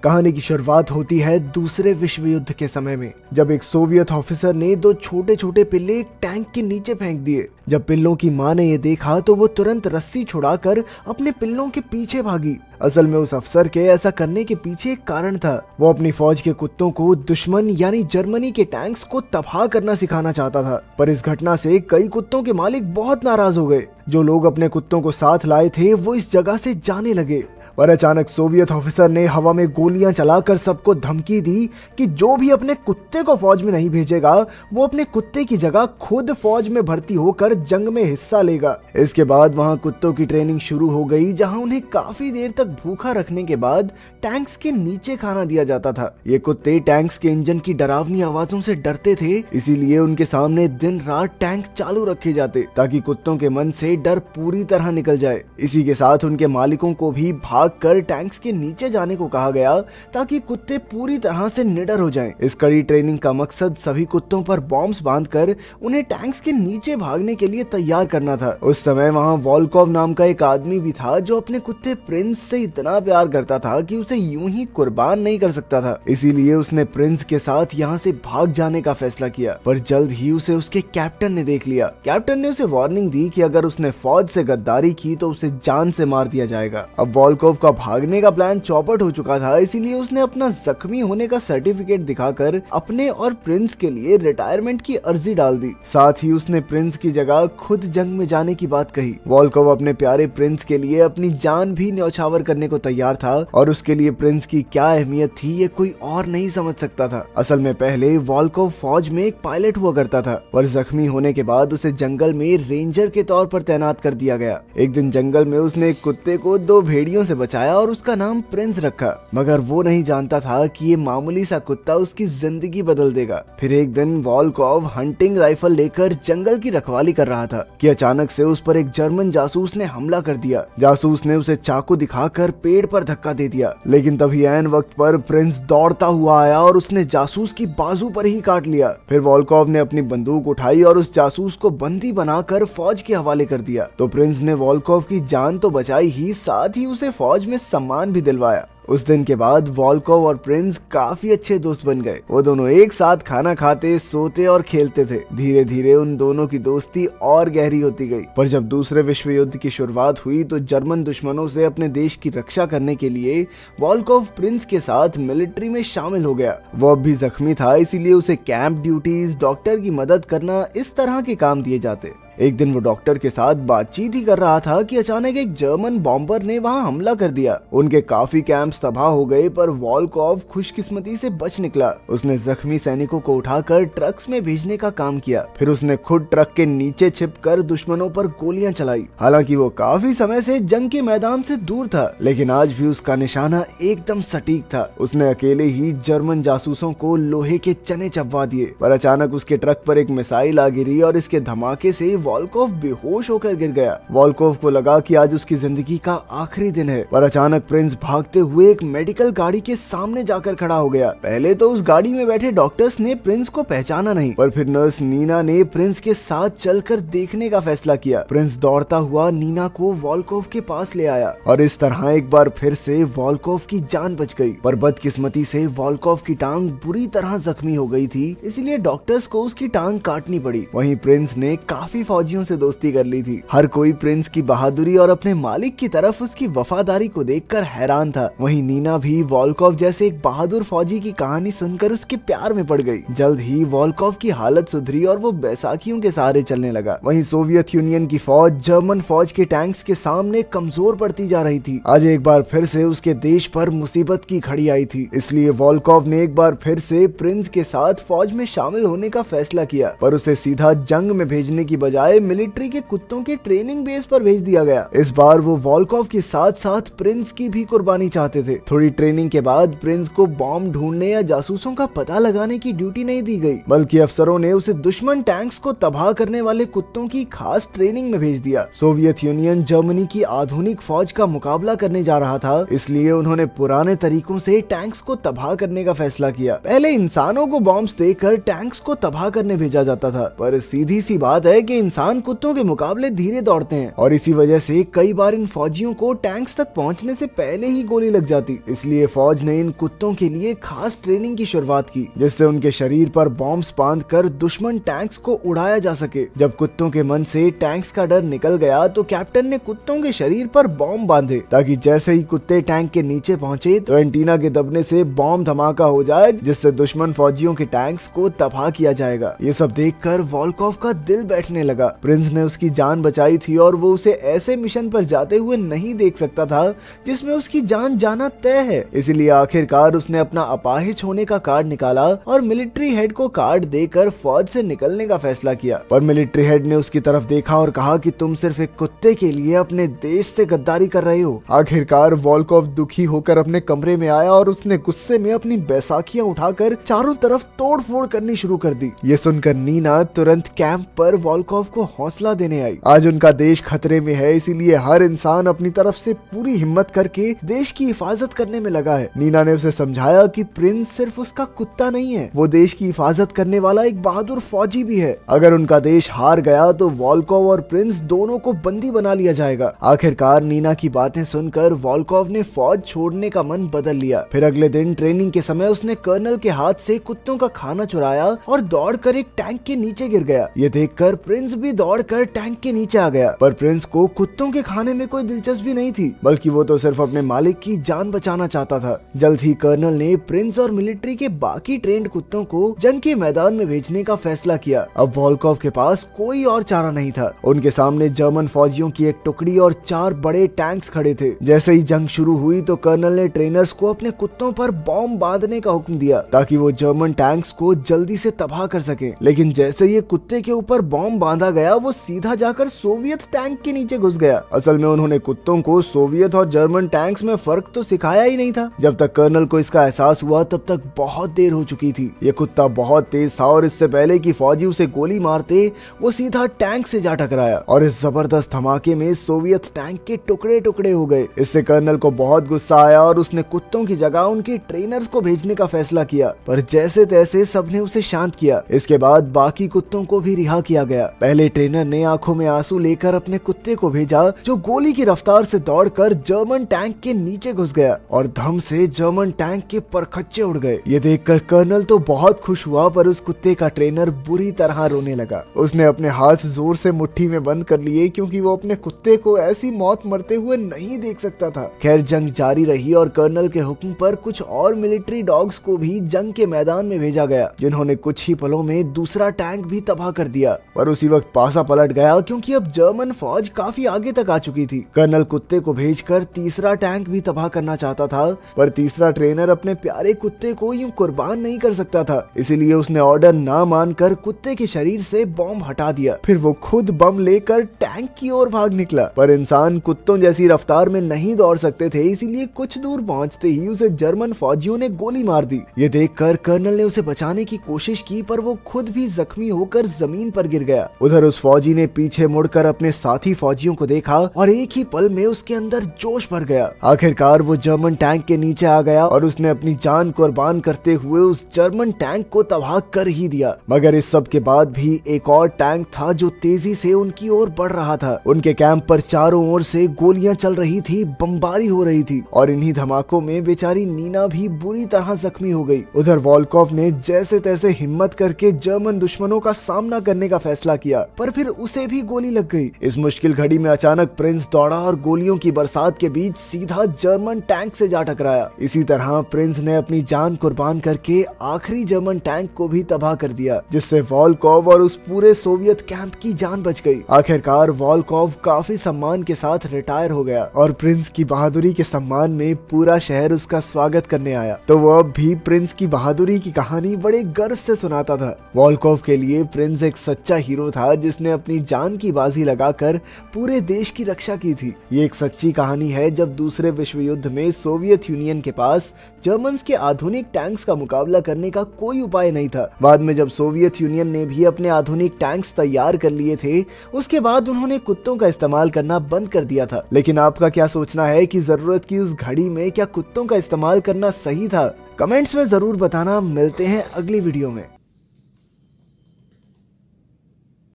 कहानी की शुरुआत होती है दूसरे विश्व युद्ध के समय में, जब एक सोवियत ऑफिसर ने दो छोटे छोटे पिल्ले एक टैंक के नीचे फेंक दिए। जब पिल्लों की मां ने ये देखा तो वो तुरंत रस्सी छुड़ाकर अपने पिल्लों के पीछे भागी। असल में उस अफसर के ऐसा करने के पीछे एक कारण था। वो अपनी फौज के कुत्तों को दुश्मन यानी जर्मनी के टैंक्स को तबाह करना सिखाना चाहता था। पर इस घटना से कई कुत्तों के मालिक बहुत नाराज हो गए। जो लोग अपने कुत्तों को साथ लाए थे वो इस जगह से जाने लगे। पर अचानक सोवियत ऑफिसर ने हवा में गोलियां चलाकर सबको धमकी दी कि जो भी अपने कुत्ते को फौज में नहीं भेजेगा वो अपने कुत्ते की जगह खुद फौज में भर्ती होकर जंग में हिस्सा लेगा। इसके बाद वहां कुत्तों की ट्रेनिंग शुरू हो गई, जहां उन्हें काफी देर तक भूखा रखने के बाद टैंक्स के नीचे खाना दिया जाता था। ये कुत्ते टैंक्स के इंजन की डरावनी आवाजों से डरते थे, इसीलिए उनके सामने दिन रात टैंक चालू रखे जाते ताकि कुत्तों के मन से डर पूरी तरह निकल जाए। इसी के साथ उनके मालिकों को भी भागकर टैंक्स के नीचे जाने को कहा गया ताकि कुत्ते पूरी तरह से निडर हो जाएं। इस कड़ी ट्रेनिंग का मकसद सभी कुत्तों पर बॉम्ब्स बांधकर उन्हें टैंक्स के नीचे भागने के लिए तैयार करना था। उस समय वहां वॉल्कोव नाम का एक आदमी भी था जो अपने कुत्ते प्रिंस से इतना प्यार करता था कि उसे यूं ही कुर्बान नहीं कर सकता था। इसीलिए उसने प्रिंस के साथ यहाँ से भाग जाने का फैसला किया। पर जल्द ही उसे उसके कैप्टन ने देख लिया। कैप्टन ने उसे वार्निंग दी कि अगर उसने फौज से गद्दारी की तो उसे जान से मार दिया जाएगा। अब वॉल्कोव का भागने का प्लान चौपट हो चुका था, इसीलिए उसने अपना जख्मी होने का सर्टिफिकेट दिखाकर अपने और प्रिंस के लिए रिटायरमेंट की अर्जी डाल दी। साथ ही उसने प्रिंस की जगह खुद जंग में जाने की बात कही। वॉल्कोव अपने प्यारे प्रिंस के लिए अपनी जान भी न्यौछावर करने को तैयार था और उसके लिए प्रिंस की क्या अहमियत थी ये कोई और नहीं समझ सकता था। असल में पहले वॉल्कोव फौज में एक पायलट हुआ करता था, पर जख्मी होने के बाद उसे जंगल में रेंजर के तौर पर तैनात कर दिया गया। एक दिन जंगल में उसने एक कुत्ते को दो भेड़ियों से बचाया और उसका नाम प्रिंस रखा, मगर वो नहीं जानता था कि ये मामूली सा कुत्ता उसकी जिंदगी बदल देगा। फिर एक दिन वॉल्कोव हंटिंग राइफल लेकर जंगल की रखवाली कर रहा था कि अचानक से उस पर एक जर्मन जासूस ने हमला कर दिया। जासूस ने उसे चाकू दिखाकर पेड़ पर धक्का दे दिया, लेकिन तभी ऐन वक्त पर प्रिंस दौड़ता हुआ आया और उसने जासूस की बाजू पर ही काट लिया। फिर वॉल्कोव ने अपनी बंदूक उठाई और उस जासूस को बंदी बनाकर फौज के हवाले कर दिया। तो प्रिंस ने वॉल्कोव की जान तो बचाई ही, साथ ही उसे फौज में सम्मान भी दिलवाया। उस दिन के बाद वॉल्कोव और प्रिंस काफी अच्छे दोस्त बन गए। वो दोनों एक साथ खाना खाते, सोते और खेलते थे। धीरे धीरे उन दोनों की दोस्ती और गहरी होती गई। पर जब दूसरे विश्व युद्ध की शुरुआत हुई तो जर्मन दुश्मनों से अपने देश की रक्षा करने के लिए वॉल्कोव प्रिंस के साथ मिलिट्री में शामिल हो गया। वो अब भी जख्मी था, इसीलिए उसे कैंप ड्यूटीज, डॉक्टर की मदद करना, इस तरह के काम दिए जाते। एक दिन वो डॉक्टर के साथ बातचीत ही कर रहा था कि अचानक एक जर्मन बॉम्बर ने वहां हमला कर दिया। उनके काफी कैंप्स तबाह हो गए, पर वॉल्कोव खुशकिस्मती से बच निकला। उसने जख्मी सैनिकों को उठाकर ट्रक्स में भेजने का काम किया। फिर उसने खुद ट्रक के नीचे छिपकर दुश्मनों पर गोलियां चलाई। हालांकि वो काफी समय से जंग के मैदान से दूर था, लेकिन आज भी उसका निशाना एकदम सटीक था। उसने अकेले ही जर्मन जासूसों को लोहे के चने चबवा दिए। पर अचानक उसके ट्रक पर एक मिसाइल आ गिरी और इसके धमाके से वॉल्कोव बेहोश होकर गिर गया। वॉल्कोव को लगा कि आज उसकी जिंदगी का आखिरी दिन है, पर अचानक प्रिंस भागते हुए एक मेडिकल गाड़ी के सामने जाकर खड़ा हो गया। पहले तो उस गाड़ी में बैठे डॉक्टर्स ने प्रिंस को पहचाना नहीं, पर फिर नर्स नीना ने प्रिंस के साथ चलकर देखने का फैसला किया। प्रिंस दौड़ता हुआ नीना को वॉल्कोव के पास ले आया और इस तरह एक बार फिर से वॉल्कोव की जान बच गई। पर बदकिस्मती से वॉल्कोव की टांग बुरी तरह जख्मी हो गई थी, इसलिए डॉक्टर्स को उसकी टांग काटनी पड़ी। वहीं प्रिंस ने काफी फौजियों से दोस्ती कर ली थी। हर कोई प्रिंस की बहादुरी और अपने मालिक की तरफ उसकी वफादारी को देखकर हैरान था। वहीं नीना भी वॉल्कोव जैसे एक बहादुर फौजी की कहानी सुनकर उसके प्यार में पड़ गई। जल्द ही वॉल्कोव की हालत सुधरी और वो बैसाखियों के सहारे चलने लगा। वहीं सोवियत यूनियन की फौज जर्मन फौज के टैंक्स के सामने कमजोर पड़ती जा रही थी। आज एक बार फिर से उसके देश पर मुसीबत की घड़ी आई थी, इसलिए वॉल्कोव ने एक बार फिर से प्रिंस के साथ फौज में शामिल होने का फैसला किया। पर उसे सीधा जंग में भेजने की बजाय मिलिट्री के कुत्तों के ट्रेनिंग बेस पर भेज दिया गया। इस बार वो वॉल्कोव के साथ साथ प्रिंस की भी कुर्बानी चाहते थे। थोड़ी ट्रेनिंग के बाद प्रिंस को बॉम्ब ढूंढने या जासूसों का पता लगाने की ड्यूटी नहीं दी गई, बल्कि अफसरों ने उसे दुश्मन टैंक्स को तबाह करने वाले कुत्तों की खास ट्रेनिंग में भेज दिया। सोवियत यूनियन जर्मनी की आधुनिक फौज का मुकाबला करने जा रहा था, इसलिए उन्होंने पुराने तरीकों से टैंक्स को तबाह करने का फैसला किया। पहले इंसानों को बॉम्ब्स देकर टैंक्स को तबाह करने भेजा जाता था, पर सीधी सी बात है कि इंसान कुत्तों के मुकाबले धीरे दौड़ते हैं और इसी वजह से कई बार इन फौजियों को टैंक्स तक पहुंचने से पहले ही गोली लग जाती। इसलिए फौज ने इन कुत्तों के लिए खास ट्रेनिंग की शुरुआत की, जिससे उनके शरीर पर बॉम्ब्स बांधकर दुश्मन टैंक्स को उड़ाया जा सके। जब कुत्तों के मन से टैंक्स का डर निकल गया तो कैप्टन ने कुत्तों के शरीर पर बॉम्ब बांधे, ताकि जैसे ही कुत्ते टैंक के नीचे पहुंचे तो एंटीना के दबने से बॉम्ब धमाका हो जाए, जिससे दुश्मन फौजियों के टैंक्स को तबाह किया जाएगा। ये सब देखकर वॉल्कोव का दिल बैठने लगा। प्रिंस ने उसकी जान बचाई थी और वो उसे ऐसे मिशन पर जाते हुए नहीं देख सकता था जिसमें उसकी जान जाना तय है। इसलिए आखिरकार उसने अपना अपाहिज होने का कार्ड निकाला और मिलिट्री हेड को कार्ड देकर फौज से निकलने का फैसला किया। पर मिलिट्री हेड ने उसकी तरफ देखा और कहा कि तुम सिर्फ एक कुत्ते के लिए अपने देश से गद्दारी कर रहे हो। आखिरकार वॉल्कोव दुखी होकर अपने कमरे में आया और उसने गुस्से में अपनी बैसाखियां उठाकर चारों तरफ तोड़ फोड़ करनी शुरू कर दी। ये सुनकर नीना तुरंत कैंप पर वॉल्कोव को हौसला देने आई। आज उनका देश खतरे में है, इसीलिए हर इंसान अपनी तरफ से पूरी हिम्मत करके देश की हिफाजत करने में लगा है। नीना ने उसे समझाया कि प्रिंस सिर्फ उसका कुत्ता नहीं है, वो देश की हिफाजत करने वाला एक बहादुर फौजी भी है। अगर उनका देश हार गया तो वॉल्कोव और प्रिंस दोनों को बंदी बना लिया जाएगा। आखिरकार नीना की बातें सुनकर वॉल्कोव ने फौज छोड़ने का मन बदल लिया। फिर अगले दिन ट्रेनिंग के समय उसने कर्नल के हाथ से कुत्तों का खाना चुराया और दौड़कर एक टैंक के नीचे गिर गया। ये देखकर प्रिंस भी दौड़कर टैंक के नीचे आ गया। पर प्रिंस को कुत्तों के खाने में कोई दिलचस्पी नहीं थी, बल्कि वो तो सिर्फ अपने मालिक की जान बचाना चाहता था। जल्द ही कर्नल ने प्रिंस और मिलिट्री के बाकी ट्रेंड कुत्तों को जंग के मैदान में भेजने का फैसला किया। अब वॉल्कोव के पास कोई और चारा नहीं था। उनके सामने जर्मन फौजियों की एक टुकड़ी और 4 बड़े टैंक्स खड़े थे। जैसे ही जंग शुरू हुई तो कर्नल ने ट्रेनर्स को अपने कुत्तों पर बॉम्ब बांधने का हुक्म दिया, ताकि वो जर्मन टैंक्स को जल्दी से तबाह कर सके। लेकिन जैसे ये कुत्ते के ऊपर बॉम्ब बांधा गया, वो सीधा जाकर सोवियत टैंक के नीचे घुस गया। असल में उन्होंने कुत्तों को सोवियत और जर्मन टैंक्स में फर्क तो सिखाया ही नहीं था। जब तक कर्नल को इसका एहसास हुआ तब तक बहुत देर हो चुकी थी। ये कुत्ता बहुत तेज था और इससे पहले कि फौजी उसे गोली मारते वो सीधा टैंक से जा टकराया और इस जबरदस्त धमाके में सोवियत टैंक के टुकड़े टुकड़े हो गए। इससे कर्नल को बहुत गुस्सा आया और उसने कुत्तों की जगह उनके ट्रेनर्स को भेजने का फैसला किया। पर जैसे तैसे सबने उसे शांत किया। इसके बाद बाकी कुत्तों को भी रिहा किया गया। पहले ट्रेनर ने आंखों में आंसू लेकर अपने कुत्ते को भेजा, जो गोली की रफ्तार से दौड़कर जर्मन टैंक के नीचे घुस गया और धम से जर्मन टैंक के परखच्चे उड़ गए। ये देखकर कर्नल तो बहुत खुश हुआ, पर उस कुत्ते का ट्रेनर बुरी तरह रोने लगा। उसने अपने हाथ जोर से मुट्ठी में बंद कर लिए, क्योंकि वो अपने कुत्ते को ऐसी मौत मरते हुए नहीं देख सकता था। खैर जंग जारी रही और कर्नल के हुक्म पर कुछ और मिलिट्री डॉग्स को भी जंग के मैदान में भेजा गया, जिन्होंने कुछ ही पलों में दूसरा टैंक भी तबाह कर दिया। पर उसी वक्त पासा पलट गया, क्योंकि अब जर्मन फौज काफी आगे तक आ चुकी थी। कर्नल कुत्ते को भेजकर तीसरा टैंक भी तबाह करना चाहता था, पर तीसरा ट्रेनर अपने प्यारे कुत्ते को यूं कुर्बान नहीं कर सकता था। इसीलिए उसने ऑर्डर ना मानकर कुत्ते के शरीर से बॉम्ब हटा दिया। फिर वो खुद बम लेकर टैंक की ओर भाग निकला। पर इंसान कुत्तों जैसी रफ्तार में नहीं दौड़ सकते थे, इसीलिए कुछ दूर पहुंचते ही उसे जर्मन फौजियों ने गोली मार दी। ये देखकर कर्नल ने उसे बचाने की कोशिश की, पर वो खुद भी जख्मी होकर जमीन पर गिर गया। उधर उस फौजी ने पीछे मुड़कर अपने साथी फौजियों को देखा और एक ही पल में उसके अंदर जोश भर गया। आखिरकार वो जर्मन टैंक के नीचे आ गया और उसने अपनी जान कुर्बान करते हुए उस जर्मन टैंक को तबाह कर ही दिया। मगर इस सब के बाद भी एक और टैंक था जो तेजी से उनकी ओर बढ़ रहा था। उनके कैंप पर चारों ओर से गोलियां चल रही थी, बमबारी हो रही थी और इन्हीं धमाकों में बेचारी नीना भी बुरी तरह जख्मी हो गई। उधर वॉल्कोव ने जैसे तैसे हिम्मत करके जर्मन दुश्मनों का सामना करने का फैसला किया, पर फिर उसे भी गोली लग गई। इस मुश्किल घड़ी में अचानक प्रिंस दौड़ा और गोलियों की बरसात के बीच सीधा जर्मन टैंक से जा टकराया। इसी तरह प्रिंस ने अपनी जान कुर्बान करके आखिरी जर्मन टैंक को भी तबाह कर दिया, जिससे वॉल्कोव और उस पूरे सोवियत कैंप की जान बच गई। आखिरकार वॉल्कोव काफी सम्मान के साथ रिटायर हो गया और प्रिंस की बहादुरी के सम्मान में पूरा शहर उसका स्वागत करने आया। तो वो अब भी प्रिंस की बहादुरी की कहानी बड़े गर्व से सुनाता था। वॉल्कोव के लिए प्रिंस एक सच्चा हीरो था, जिसने अपनी जान की बाजी लगाकर पूरे देश की रक्षा की थी। ये एक सच्ची कहानी है जब दूसरे विश्व युद्ध में सोवियत यूनियन के पास जर्मन्स के आधुनिक टैंक्स का मुकाबला करने का कोई उपाय नहीं था। बाद में जब सोवियत यूनियन ने भी अपने आधुनिक टैंक्स तैयार कर लिए थे, उसके बाद उन्होंने कुत्तों का इस्तेमाल करना बंद कर दिया था। लेकिन आपका क्या सोचना है कि जरूरत की उस घड़ी में क्या कुत्तों का इस्तेमाल करना सही था? कमेंट्स में जरूर बताना। मिलते हैं अगली वीडियो में।